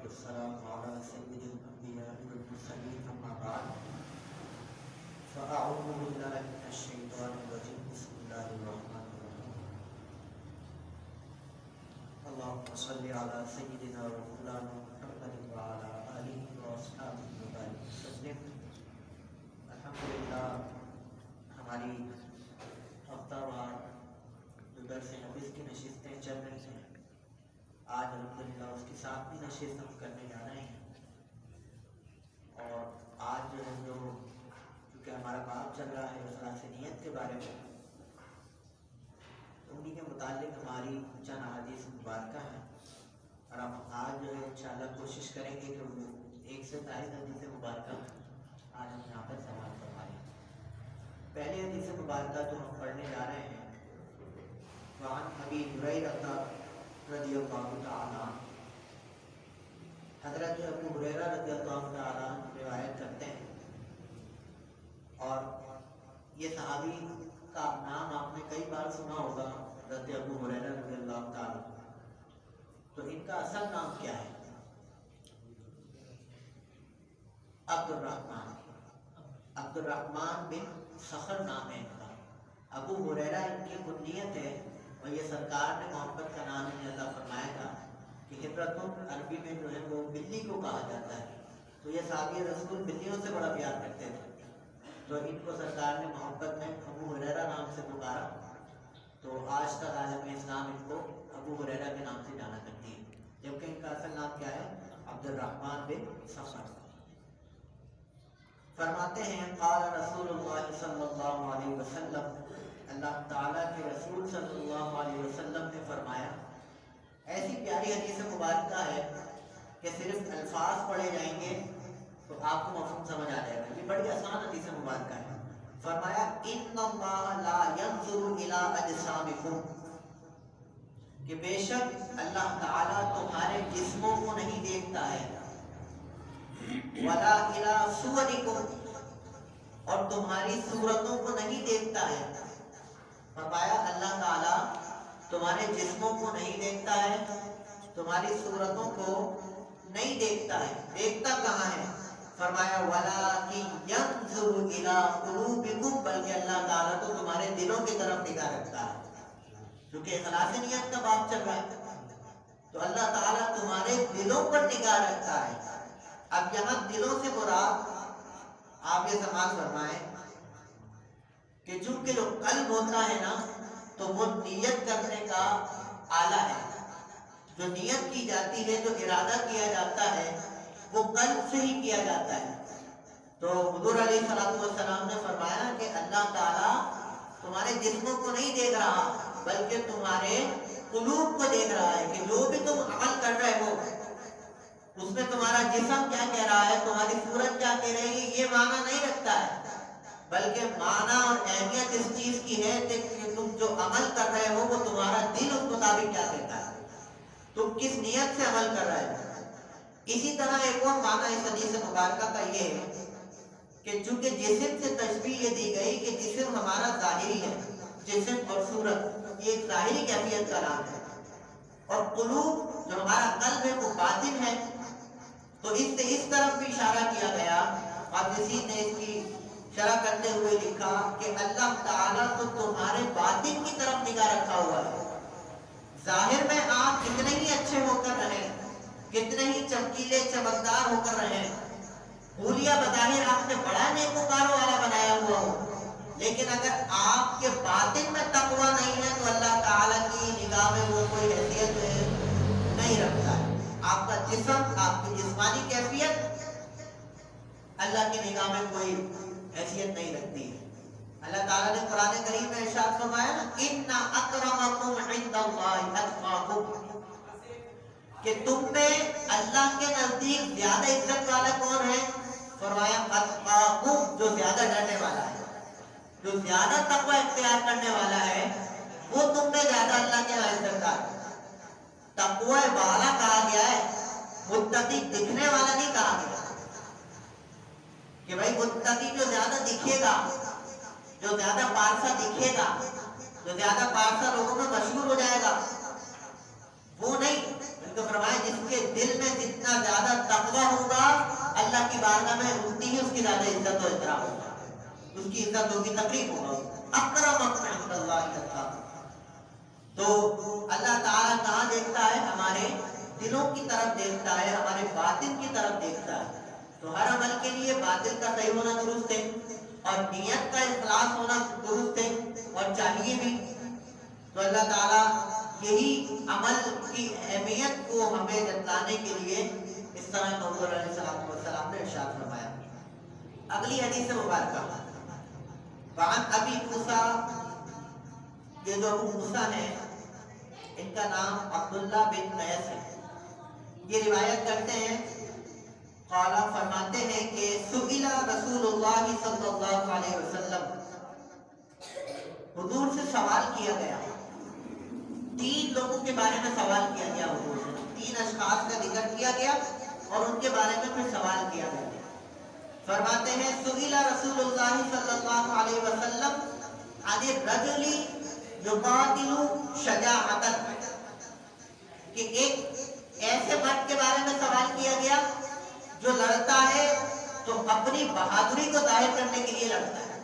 والسلام على سيد الأنبياء والمرسلين أما بعد فأعوذ بالله من الشيطان الرجيم بسم الله الرحمن الرحيم اللهم صل على سيدنا ومولانا محمد وعلى آله وأصحابه وبارك وسلم. الحمدللہ ہماری ہفتہ وار جو درس حدیث کی نشستیں چل رہی ہیں، آج الحمدللہ اس کی ساتویں نشست ہم کرنے جا رہے ہیں. اور آج جو ہے کیونکہ ہمارا باب چل رہا ہے اخلاص نیت کے بارے میں، انہی کے متعلق ہماری چند احادیث مبارکہ ہیں، اور ہم آج جو ہے انشاءاللہ کوشش کریں گے کہ وہ ایک سے زائد حدیث مبارکہ آج ہم یہاں پر سماعت فرمائیں. پہلی حدیث مبارکہ جو ہم پڑھنے جا رہے ہیں وعن ابی ہریرہ رضی اللہ تعالیٰ عنہ، حضرت ابو ہریرہ رضی اللہ تعالیٰ عنہ روایت کرتے ہیں، اور یہ صحابی کا نام آپ نے کئی بار سنا ہوگا، حضرت ابو ہریرہ رضی اللہ تعالیٰ. تو ان کا اصل نام کیا ہے؟ عبد الرحمن بن صخر نام ہے ان کا. ابو ہریرہ ان کی کنیت ہے، اور یہ سرکار نے محبت کا نام انہیں عطا فرمایا تھا کہ حبرتن عربی میں جو ہے وہ بلی کو کہا جاتا ہے. تو یہ صحابی رسول بلیوں سے بڑا پیار کرتے تھے، تو ان کو سرکار نے محبت میں ابو ہریرہ نام سے پکارا. تو آج تک عالم اسلام ان کو ابو ہریرہ کے نام سے جانا کرتی ہے، جبکہ ان کا اصل نام کیا ہے؟ عبد الرحمن بن صخر. فرماتے ہیں قال رسول اللہ صلی اللہ علیہ وسلم، اللہ تعالیٰ کے رسول صلی اللہ علیہ وسلم نے فرمایا. ایسی پیاری حدیث مبارکہ ہے کہ صرف الفاظ پڑھے جائیں گے تو آپ کو مفہوم سمجھ آ جائے گا. یہ بڑی آسان حدیث مبارکہ ہے. فرمایا ان اللہ لا ينظر الى اجسامکم، کہ بے شک اللہ تعالیٰ تمہارے جسموں کو نہیں دیکھتا ہے، ولا الى صورکم، اور تمہاری صورتوں کو نہیں دیکھتا ہے. فرمایا اللہ تعالیٰ تمہارے جسموں کو نہیں دیکھتا ہے، تمہاری صورتوں کو نہیں دیکھتا ہے. دیکھتا کہاں ہے؟ فرمایا وَلَٰكِن يَنظُرُ إِلَىٰ قُلُوبِكُمْ، بلکہ اللہ تعالیٰ تو تمہارے دلوں کی طرف نگاہ رکھتا ہے. کیونکہ اخلاص نیت کا باب چل رہا ہے، تو اللہ تعالیٰ تمہارے دلوں پر نگاہ رکھتا ہے. اب یہاں دلوں سے مراد آپ یہ سماعت فرمائیں کہ چونکہ جو قلب ہوتا ہے نا، تو وہ نیت کرنے کا آلہ ہے. جو نیت کی جاتی ہے، جو ارادہ کیا جاتا ہے، وہ قلب سے ہی کیا جاتا ہے. تو حضور علیہ السلام نے فرمایا کہ اللہ تعالیٰ تمہارے جسموں کو نہیں دیکھ رہا، بلکہ تمہارے قلوب کو دیکھ رہا ہے کہ جو بھی تم عمل کر رہے ہو اس میں تمہارا جسم کیا کہہ رہا ہے، تمہاری صورت کیا کہہ رہی ہے. یہ معنی نہیں رکھتا ہے، بلکہ معنی اور اہمیت اس چیز کی ہے کہ تم جو عمل کر رہے ہو وہ تمہارا دل اس مطابق کیا کہتا ہے، تم کس نیت سے عمل کر رہے ہو. اسی طرح ایک اور معنی اس حدیث مبارکہ کا یہ ہے کہ چونکہ جسم سے تشبیہ یہ دی گئی کہ جسم ہمارا ظاہری ہے، جسم اور صورت یہ ایک ظاہری کیفیت کا نام ہے، اور قلوب جو ہمارا قلب ہے وہ باطن ہے. تو اس سے اس طرف بھی اشارہ کیا گیا. محدثین نے اس کی شرح کرتے ہوئے لکھا کہ اللہ تعالیٰ تو تمہارے باطن کی طرف نگاہ رکھا ہوا ہے. ظاہر میں آپ کتنے ہی اچھے ہو کر رہے، کتنے ہی چمکیلے چمکدار ہو کر رہے، حولیہ بظاہر آپ نے بڑا نیکوکاروں والا بنایا ہوا ہو، لیکن اگر آپ کے باطن میں تقویٰ نہیں ہے تو اللہ تعالیٰ کی نگاہ میں وہ کوئی حیثیت نہیں رکھتا ہے. آپ کا جسم، آپ کی جسمانی کیفیت اللہ کی نگاہ میں کوئی حیثیت نہیں رکھتی ہے. اللہ تعالیٰ نے قرآن کریم میں ارشاد فرمایا نا اِنَّ أَكْرَمَكُمْ عِندَ اللَّهِ أَتْقَاكُمْ، کہ تم میں اللہ کے نزدیک زیادہ عزت والا کون ہے؟ فرمایا أَتْقَاكُمْ، جو زیادہ ڈرنے والا ہے، جو زیادہ تقوی اختیار کرنے والا ہے وہ تم میں زیادہ اللہ کے عزت دار ہے. تقوی والا کہا گیا ہے، متقی دکھنے والا نہیں کہا گیا کہ بھائی متقی جو زیادہ دکھے گا، جو زیادہ پارسا دکھے گا، جو زیادہ پارسا لوگوں میں مشہور ہو جائے گا، وہ نہیں. تو فرمایا جس کے دل میں جتنا زیادہ تقوی ہوگا اللہ کی بارگاہ میں اتنی ہی اس کی زیادہ عزت و احترام ہوگا، اس کی عزت ہوگی، تقریب ہوگا، اکرمکم عند اللہ اتقاکم۔ تو اللہ تعالیٰ کہاں دیکھتا ہے؟ ہمارے دلوں کی طرف دیکھتا ہے، ہمارے باطن کی طرف دیکھتا ہے۔ تو ہر عمل کے لیے باطن کا صحیح ہونا درست ہے اور نیت کا اخلاص ہونا درست ہے اور چاہیے بھی۔ تو اللہ تعالیٰ یہی عمل کی اہمیت کو ہمیں جتلانے کے لیے اس طرح حضور علیہ السلام نے ارشاد فرمایا۔ اگلی حدیث مبارکہ وعن ابی موسیٰ، یہ جو ابو موسیٰ ہیں ان کا نام عبداللہ بن قیس ہے، یہ روایت کرتے ہیں، قال فرماتے ہیں کہ سئل رسول اللہ صلی اللہ علیہ وسلم، حضور سے سوال کیا گیا، تین لوگوں کے بارے میں سوال کیا گیا، حضور سے تین اشخاص کا ذکر کیا گیا اور ان کے بارے میں پھر سوال کیا گیا۔ فرماتے ہیں سئل رسول اللہ صلی اللہ علیہ وسلم عن الرجل یقاتل شجاعۃ، کہ ایک ایسے مرد کے بارے میں سوال کیا گیا جو لڑتا ہے تو اپنی بہادری کو ظاہر کرنے کے لیے لڑتا ہے،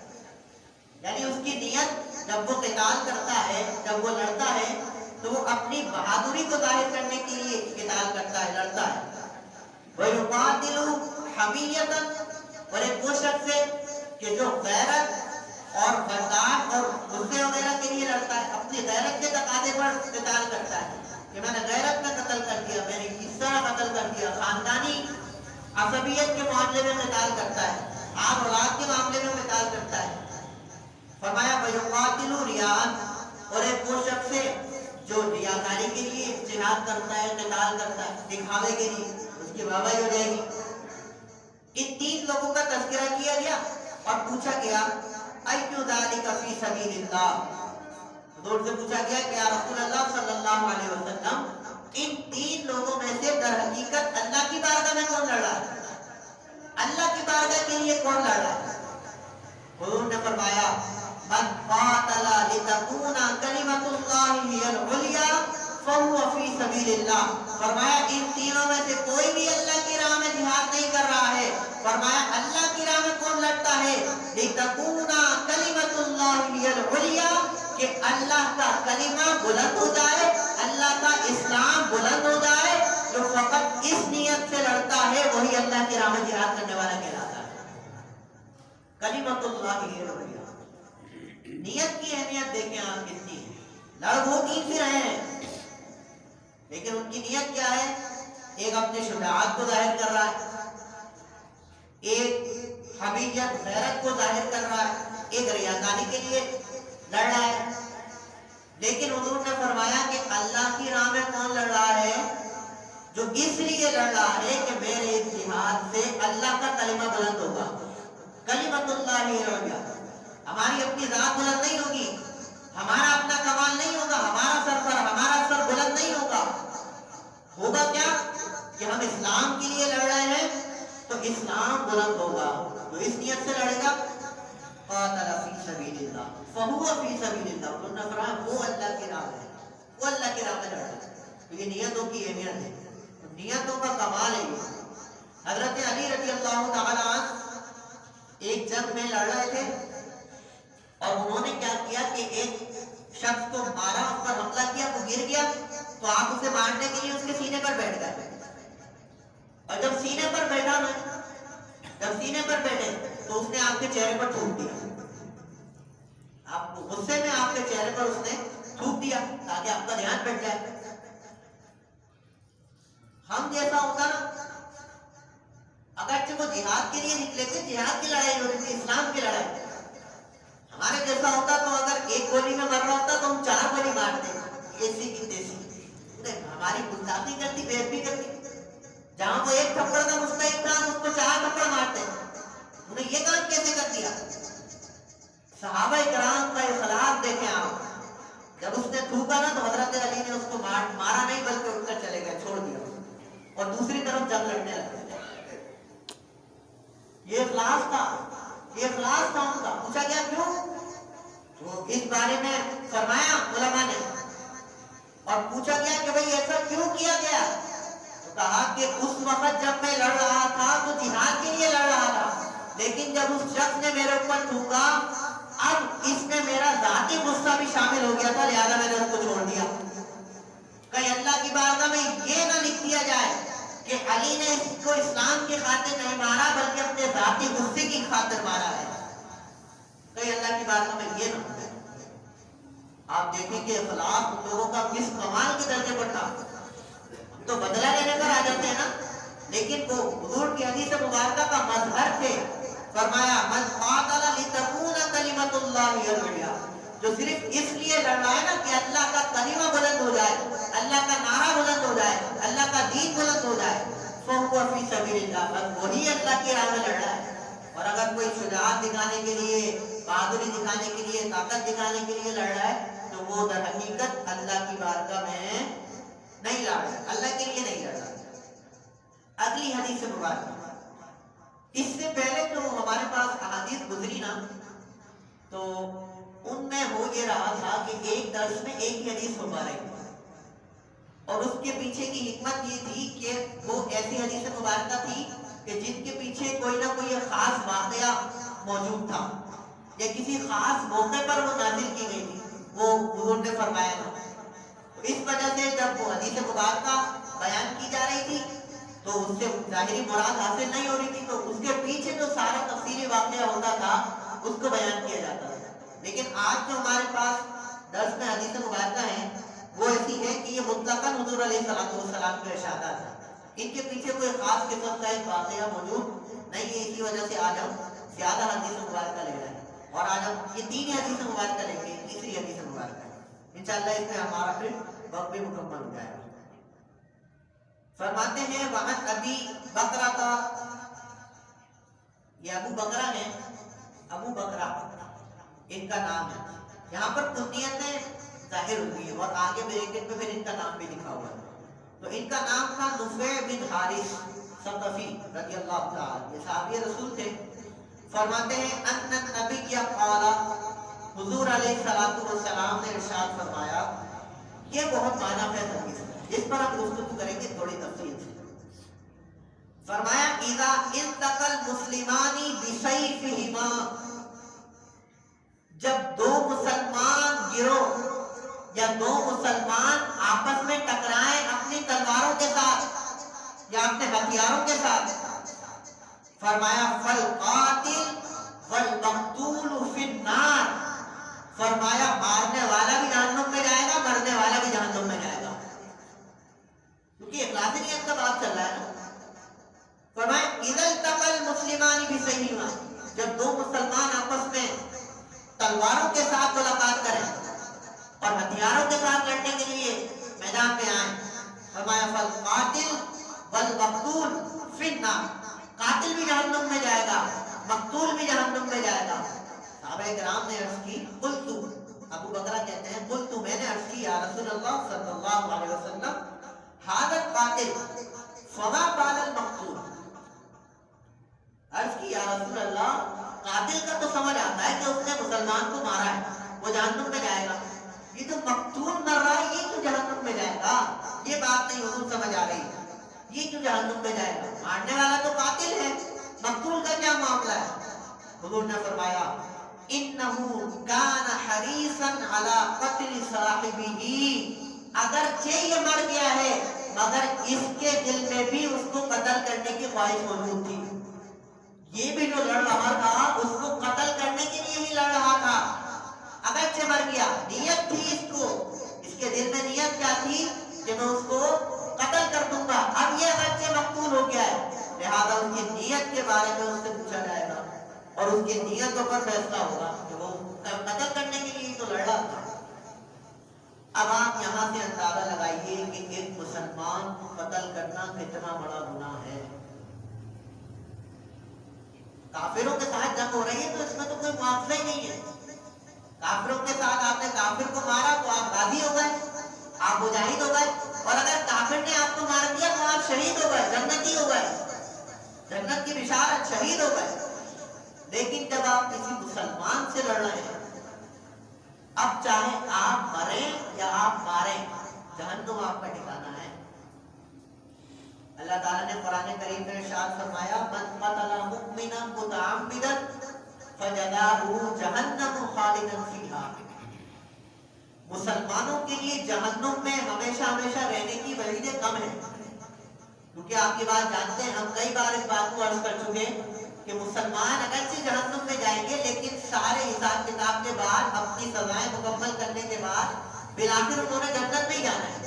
یعنی اس کی نیت جب وہ قتال کرتا ہے، جب وہ لڑتا ہے تو وہ اپنی بہادری کو ظاہر کرنے کے لیے قتال کرتا ہے، لڑتا ہے۔ وَيُقَاتِلُ حَمِيَّةً، اور ایک وہ شخص ہے کہ جو غیرت اور برداشت اور غصے وغیرہ کے لیے لڑتا ہے، اپنی غیرت کے تقاضے پر قتال کرتا ہے کہ میں نے غیرت میں قتل کر دیا، میں نے اس طرح قتل کر دیا، خاندانی عصبیت کے معاملے میں قتال کرتا ہے، آپ اولاد کے معاملے میں قتال کرتا ہے۔ فرمایا وَيُقَاتِلُ رِيَاءً، اور ایک وہ شخص ہے جو ریاکاری کے لیے جہاد کرتا ہے، قتال کرتا ہے، دکھاوے کے لیے، اس کی واہ ہو جائے گی۔ ان تین لوگوں کا تذکرہ کیا گیا اور پوچھا گیا اَيُّ ذَلِكَ فِي سَبِيلِ اللَّهِ، حضور سے پوچھا گیا کہ یا رسول اللہ صلی اللہ علیہ وسلم ان تین لوگوں میں سے در حقیقت اللہ کی بارگاہ میں کون لڑ رہا ہے؟ اللہ کی بارگاہ کے لیے کون لڑ رہا ہے؟ حضور نے فرمایا من قاتل لتكون کلمۃ اللہ هی العلیا فهو فی سبیل اللہ، فرمایا ان تینوں میں سے کوئی بھی اللہ کی راہ میں جہاد نہیں کر رہا ہے، فرمایا اللہ کی راہ میں کون لڑتا ہے؟ لتكون کلمۃ اللہ هی العلیا، کہ اللہ کا کلمہ بلند ہو جائے، اللہ کا اسلام بلند ہو جائے۔ جو فقط اس نیت سے لڑتا ہے وہی اللہ کی راہ میں جہاد کرنے والا کہلاتا ہے۔ کلمۃ اللہ ہی العلیا، نیت کی اہمیت دیکھیں آپ کتنی ہے۔ لڑ وہ دین سے رہے ہیں لیکن ان کی نیت کیا ہے؟ ایک اپنے شجاعت کو ظاہر کر رہا ہے، ایک حمیت غیرت کو ظاہر کر رہا ہے، ایک ریاکاری کے لیے لڑ رہا ہے۔ لیکن حضور نے فرمایا کہ اللہ کی راہ میں کون لڑ رہا ہے؟ جو اس لیے لڑ رہا ہے کہ میرے جہاد سے اللہ کا کلمہ بلند ہوگا، کلمۃ اللہ ہی العلیا۔ ہماری اپنی ذات بلند نہیں ہوگی، ہمارا اپنا کمال نہیں ہوگا، ہمارا سر بلند نہیں ہوگا۔ ہوگا کیا کہ ہم اسلام کے لیے لڑ رہے ہیں تو اسلام بلند ہوگا۔ جو اس نیت سے لڑے گا قاتل فی سبیل اللہ فہو فی سبیل اللہ، انہوں نے فرمایا وہ اللہ کی راہ ہے، وہ اللہ کی راہ میں لڑ رہا ہے۔ تو یہ نیتوں کی اہمیت ہے، نیتوں کا کمال ہے۔ حضرت علی رضی اللہ تعالی عنہ ایک جنگ میں لڑ رہے تھے اور انہوں نے کیا کیا کہ ایک شخص کو مارا، اس پر حملہ کیا، وہ گر گیا تو آپ اسے مارنے کے لیے اس کے سینے پر بیٹھ گئے، اور جب سینے پر بیٹھے تو اس نے آپ کے چہرے پر تھوک دیا، آپ غصے میں آپ کے چہرے پر اس نے تھوک دیا تاکہ آپ کا دھیان بیٹھ جائے۔ ہم جیسا ہوتا نا، اگرچہ وہ جہاد کے لیے نکلے تھے، جہاد کی لڑائی ہو رہی تھی، اسلام کی لڑائی، ہمارے جیسا ہوتا تو اگر ایک گولی میں مر رہا ہوتا تو ہم 4 گولی مارتے، ایسی کی تیسی، ہماری گستاخی کرتی، بے ادبی کرتی۔ جہاں وہ ایک تھپڑ کا مستحق تھا ہم اس کو 4 تھپڑ مارتے۔ انہیں یہ کام کیسے کر دیا؟ صحابہ کرام کا اخلاق دیکھیں آپ، جب اس نے تھوکا نا تو حضرت علی نے اس کو مارا نہیں بلکہ اٹھ کر چلے گئے، چھوڑ دیا اور دوسری طرف جنگ لڑنے لگے۔ یہ اخلاص تھا ان کا۔ پوچھا گیا کیوں؟ تو اس بارے میں فرمایا علماء نے، اور پوچھا گیا کہ بھئی ایسا کیوں کیا گیا؟ کہا کہ اس وقت جب میں لڑ رہا تھا تو جہاد کے لیے لڑ رہا تھا، لیکن جب اس شخص نے میرے اوپر تھوکا اب اس میں میرا ذاتی غصہ بھی شامل ہو گیا تھا، لہذا میں نے اس کو چھوڑ دیا۔ کہیں اللہ کی بارگاہ میں یہ نہ لکھ دیا جائے کہ علی نے اس کو اسلام کی خاطر نہیں مارا بلکہ اپنے ذاتی غصے کی خاطر مارا ہے، کہیں اللہ کی بارگاہ میں یہ نہ ہو جائے۔ آپ دیکھیں کہ اخلاق لوگوں کا کس کمال کے درجے پر تھا، تو بدلہ لینے پر آ جاتے ہیں نا، لیکن وہ حضور کی حدیث مبارکہ کا مظہر تھے۔ فرمایا من قاتل لتکون کلمۃ اللہ ہی العلیٰ، جو صرف اس لیے لڑ رہا ہے نا کہ اللہ کا کلمہ بلند ہو جائے، اللہ کا نعرہ بلند ہو جائے، اللہ کا دین بلند ہو جائے، فہو فی سبیل اللہ، بس وہی اللہ کی راہ میں لڑ رہا ہے۔ اور اگر کوئی شجاعت دکھانے کے لیے، بہادری دکھانے کے لیے، طاقت دکھانے کے لیے لڑ رہا ہے تو وہ در حقیقت اللہ کی بارگاہ میں نہیں لڑ رہا، اللہ کے لیے نہیں لڑ رہا۔ اگلی حدیث مبارکہ، اس سے پہلے جو ہمارے پاس احادیث گزری نا تو ان میں ہو یہ رہا تھا کہ ایک درس میں ایک ہی حدیث مبارک تھی، اور اس کے پیچھے کی حکمت یہ تھی کہ وہ ایسی حدیث مبارکہ تھی کہ جن کے پیچھے کوئی نہ کوئی خاص واقعہ موجود تھا یا کسی خاص موقع پر وہ نازل کی گئی تھی، وہ حضور نے فرمایا تھا۔ تو اس وجہ سے جب وہ حدیث مبارکہ بیان کی جا رہی تھی تو اس سے ظاہری مراد حاصل نہیں ہو رہی تھی، تو اس کے پیچھے جو سارا تفصیلی واقعہ ہوتا تھا اس کو بیان کیا جاتا تھا۔ لیکن آج جو ہمارے پاس درس میں حدیث مبارکہ ہیں وہ ایسی ہے کہ یہ مطلقاً حضور علیہ السلام کے ارشادات ہیں، ان کے پیچھے کوئی خاص قسم کا ایک واقعہ موجود نہیں ہے۔ اسی وجہ سے آج ہم زیادہ حدیث مبارکہ لے رہے ہیں، اور آج ہم یہ تین حدیث مبارکہ لیں گے، تیسری حدیث مبارکہ انشاءاللہ اس میں ہمارا پھر وقت بھی مکمل ہو جائے گا۔ فرماتے ہیں وعن ابی بکرہ کا، یہ ابو بکرہ ہیں، ابو بکرہ ان کا نام ہے، یہاں پر کنیتیں ظاہر ہوئی ہے اور آگے بریکٹ میں پھر ان کا نام بھی لکھا ہوا ہے۔ تو ان کا نام تھا نفیع بن حارث ثقفی رضی اللہ تعالی، یہ صحابی رسول تھے۔ فرماتے ہیں ان النبی قال، حضور علیہ السلام نے ارشاد فرمایا، یہ بہت معنی خیز حدیث ہے، اس پر ہم گفتگو کریں گے تھوڑی تفصیل سے۔ فرمایا اذا التقى المسلمان بسيفهما، جب دو مسلمان گروہ یا دو مسلمان آپس میں ٹکرائیں اپنی تلواروں کے ساتھ یا اپنے ہتھیاروں کے ساتھ، فرمایا فالقاتل والمقتول فی النار، فرمایا مارنے والا بھی جہنم میں جائے گا، مرنے والا بھی جہنم میں جائے گا، کیونکہ اخلاص نیت کا بات چل رہا ہے نا۔ فرمایا اذا التقى المسلمان بسيفهما، جب دو مسلمان آپس میں تلواروں کے ساتھ ملاقات کریں اور ہتھیاروں کے ساتھ لڑنے کے لیے میدان میں آئیں، فرمایا فالقاتل والمقتول فی النار، قاتل بھی جہنم میں جائے گا، مقتول بھی جہنم میں جائے گا۔ صحابہ کرام نے عرض کی، قلت، ابو بکرہ کہتے ہیں، قلت، میں نے عرض کی، یا رسول اللہ صلی اللہ علیہ وسلم، ھذا القاتل فما بال المقتول، عرض کی یا رسول اللہ، قاتل کا تو سمجھ آتا ہے کہ اس نے مسلمان کو مارا ہے، وہ جہنم میں جائے گا، یہ جو مقتول مر رہا ہے یہ کیوں جہنم میں جائے گا؟ یہ بات نہیں حضور سمجھ آ رہی، یہ کیوں جہنم میں جائے گا؟ مارنے والا تو قاتل ہے، مقتول کا کیا معاملہ ہے؟ حضور نے فرمایا انہو کان حریصا علی قتل صاحبہ، اگرچہ یہ مر گیا ہے مگر اس کے دل میں بھی اس کو قتل کرنے کی خواہش موجود تھی، یہ بھی جو لڑ رہا تھا اس کو قتل کرنے کے لیے ہی لڑ رہا تھا، اگرچہ مر گیا، نیت تھی اس کو، اس کے دل میں نیت کیا تھی کہ میں اس کو قتل کر دوں گا۔ اب یہ اگرچہ مقتول ہو گیا ہے، لہذا اس کی نیت کے بارے میں اس سے پوچھا جائے گا اور اس کی نیتوں پر فیصلہ ہوگا کہ وہ قتل کرنے کے لیے تو لڑ رہا تھا۔ اب آپ یہاں سے اندازہ لگائیے کہ ایک مسلمان کو قتل کرنا کتنا بڑا گناہ ہے۔ کافروں کے ساتھ جنگ ہو رہی ہے تو اس میں تو کوئی معاوضہ ہی نہیں ہے، کافروں کے ساتھ آپ نے کافر کو مارا تو آپ غازی ہو گئے، آپ مجاہد ہو گئے، اور اگر کافر نے آپ کو مار دیا تو آپ شہید ہو گئے، جنتی ہو گئے، جنت کی بشارت، شہید ہو گئے۔ لیکن جب آپ کسی مسلمان سے لڑ رہے ہیں، اب چاہے آپ مریں یا آپ ماریں، جہنم آپ کا ٹھکانہ ہے۔ اللہ تعالیٰ نے قرآن کریم میں ارشاد فرمایا من قتل مؤمنا متعمدا فجزاؤہ جہنم خالدا فیہا، مسلمانوں کے لیے جہنم میں ہمیشہ ہمیشہ رہنے کی وجہ کم ہے، کیونکہ آپ کی بات جانتے ہیں، ہم کئی بار اس بات کو عرض کر چکے کہ مسلمان اگرچہ جہنم میں جائیں گے لیکن سارے حساب کتاب کے بعد اپنی سزائیں مکمل کرنے کے بعد بالآخر انہوں نے جنت میں ہی جانا ہے،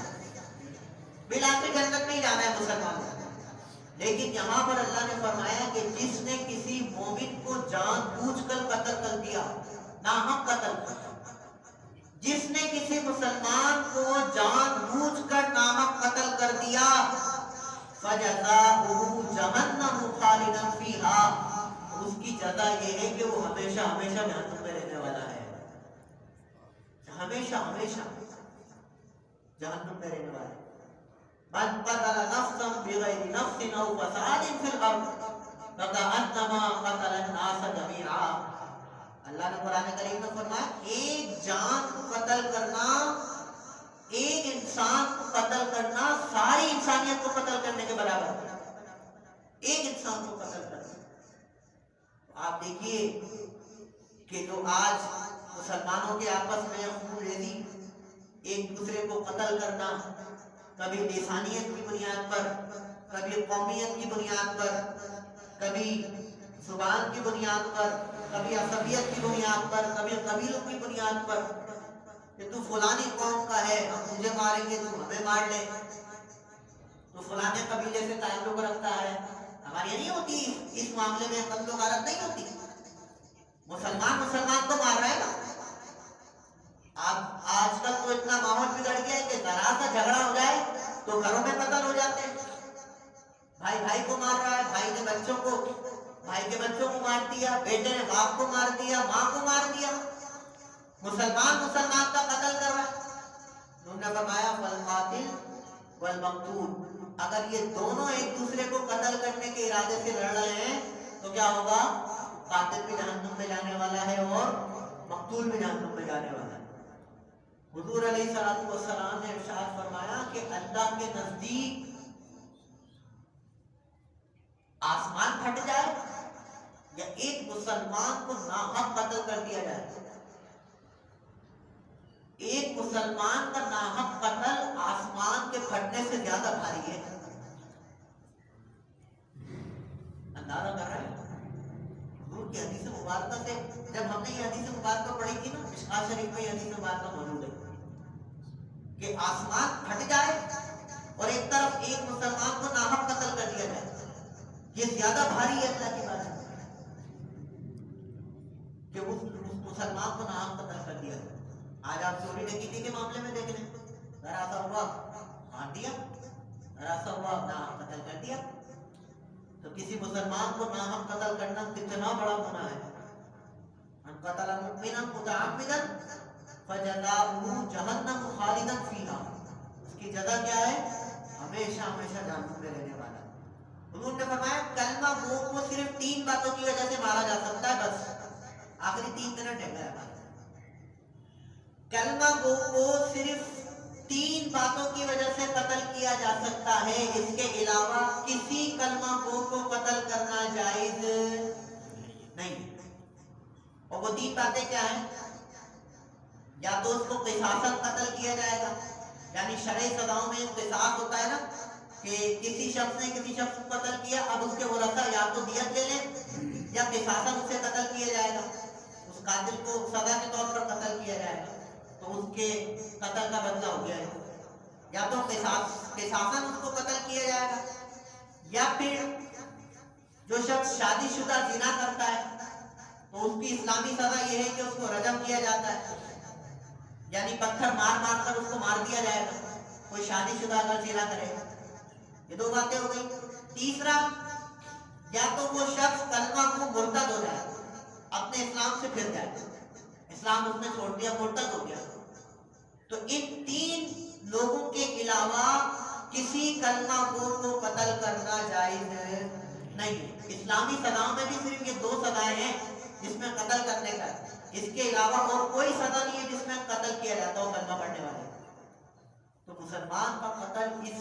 بالآخر جنت میں ہی جانا ہے مسلمانوں۔ لیکن یہاں پر اللہ نے فرمایا کہ جس نے کسی مومن کو جان بوجھ کر قتل کر دیا، ناحق قتل، جس نے کسی مسلمان کو جان بوجھ کر ناحق قتل کر دیا، فَجَزَاؤُهُ جَهَنَّمُ خَالِدًا فِيهَا، اس کی جزا یہ ہے کہ وہ ہمیشہ ہمیشہ جہنم میں رہنے والا ہے، ہمیشہ ہمیشہ جہنم میں رہنے والا ہے۔ من قتل نفسا بغیر نفس او فساد فی الارض فکأنما قتل الناس جميعا، اللہ نے قرآن کریم میں فرمایا ایک جان کو قتل کرنا، ایک انسان کو قتل کرنا ساری انسانیت کو قتل کرنے کے برابر ہے، ایک انسان کو قتل کرنا۔ آپ دیکھیے کہ جو آج مسلمانوں کے آپس میں خون ریزی، ایک دوسرے کو قتل کرنا، کبھی لسانیت کی بنیاد پر، کبھی قومیت کی بنیاد پر، کبھی زبان کی بنیاد پر، کبھی عصبیت کی بنیاد پر، کبھی قبیلوں کی بنیاد پر، کہ تو فلانی قوم کا ہے ہم تجھے ماریں گے تو ہمیں مار لے، تو فلانے قبیلے سے تعلق رکھتا ہے، ہماری نہیں ہوتی اس معاملے میں قتل و غارت نہیں ہوتی، مسلمان مسلمان کو مار رہا ہے نا۔ اب آج کل تو اتنا ماحول بگڑ گیا ہے کہ ذرا سا جھگڑا ہو جائے تو گھروں میں قتل ہو جاتے ہیں، بھائی بھائی کو مار رہا ہے، بھائی کے بچوں کو مار دیا، بیٹے نے باپ کو مار دیا، ماں کو مار دیا، مسلمان مسلمان کا قتل کر رہا ہے۔ انہوں نے فرمایا فالقاتل والمقتول، اگر یہ دونوں ایک دوسرے کو قتل کرنے کے ارادے سے لڑ رہے ہیں تو کیا ہوگا؟ قاتل بھی جہنم میں جانے والا ہے اور مقتول بھی جہنم میں جانے والا ہے۔ حضور علیہ الصلوۃ والسلام نے ارشاد فرمایا کہ اللہ کے نزدیک آسمان پھٹ جائے یا ایک مسلمان کو ناحق قتل کر دیا جائے، ایک مسلمان کا ناحق قتل آسمان کے پھٹنے سے زیادہ بھاری ہے، اندازہ کر رہے ہیں؟ حضور کی حدیث مبارکہ سے جب ہم نے یہ حدیث مبارکہ پڑھی تھی نا، مشکوٰۃ شریف میں یہ حدیث مبارکہ موجود ہے کہ آسمان پھٹ جائے اور ایک طرف ایک مسلمان کو ناحق قتل کر دیا جائے، یہ زیادہ بھاری ہے اللہ کی بات کہ اس مسلمان کو ناحق قتل کر دیا جائے۔ آج آپ چوری ڈکیتی کے معاملے میں دیکھ لیں، ذرا سا ہوا مار دیا، ذرا سا ہوا ناحق قتل کر دیا، تو کسی مسلمان کو ناحق قتل کرنا کتنا بڑا گناہ ہے۔ من قتل مؤمنا متعمدا فجزاؤہ جہنم خالدا فیہا، اس کی جزا کیا ہے؟ ہمیشہ ہمیشہ جہنم میں رہنے والا۔ حضور نے فرمایا کلمہ گو کو صرف 3 باتوں کی وجہ سے مارا جا سکتا ہے، بس آخری 3 منٹ ہے میرا بات۔ کلمہ گو کو صرف 3 باتوں کی وجہ سے قتل کیا جا سکتا ہے، اس کے علاوہ کسی کلمہ گو کو قتل کرنا جائز نہیں۔ اور وہ 3 باتیں کیا ہیں؟ یا تو اس کو قصاصاً قتل کیا جائے گا، یعنی شرعی سزاؤں میں قصاص ہوتا ہے نا کہ کسی شخص نے کسی شخص کو قتل کیا، اب اس کے ورثہ یا تو دیت لے لیں یا قصاصاً اسے قتل کیا جائے گا، اس قاتل کو سزا کے طور پر قتل کیا جائے گا تو اس کے قتل کا بدلہ ہو گیا ہے، یا تو قصاصاً اس کو قتل کیا جائے گا، یا پھر جو شخص شادی شدہ زنا کرتا ہے تو اس کی اسلامی سزا یہ ہے کہ اس کو رجم کیا جاتا ہے، یعنی پتھر مار مار کر اس کو مار دیا جائے گا کوئی شادی شدہ اگر زنا کرے۔ یہ 2 باتیں ہو گئی۔ تیسرا، یا تو وہ شخص کلمہ کو مرتد ہو جائے، اپنے اسلام سے پھر جائے، اسلام اس نے چھوڑ دیا، مرتد ہو گیا۔ تو ان 3 لوگوں کے علاوہ کسی کلمہ گو کو قتل کرنا جائز نہیں۔ اسلامی سزاؤں میں بھی صرف یہ 2 سزائیں ہیں جس میں قتل کرنے کا ہے، اس کے علاوہ اور کوئی سزا نہیں ہے جس میں قتل کیا جاتا ہو کلمہ پڑھنے والے۔ تو مسلمان کا قتل اس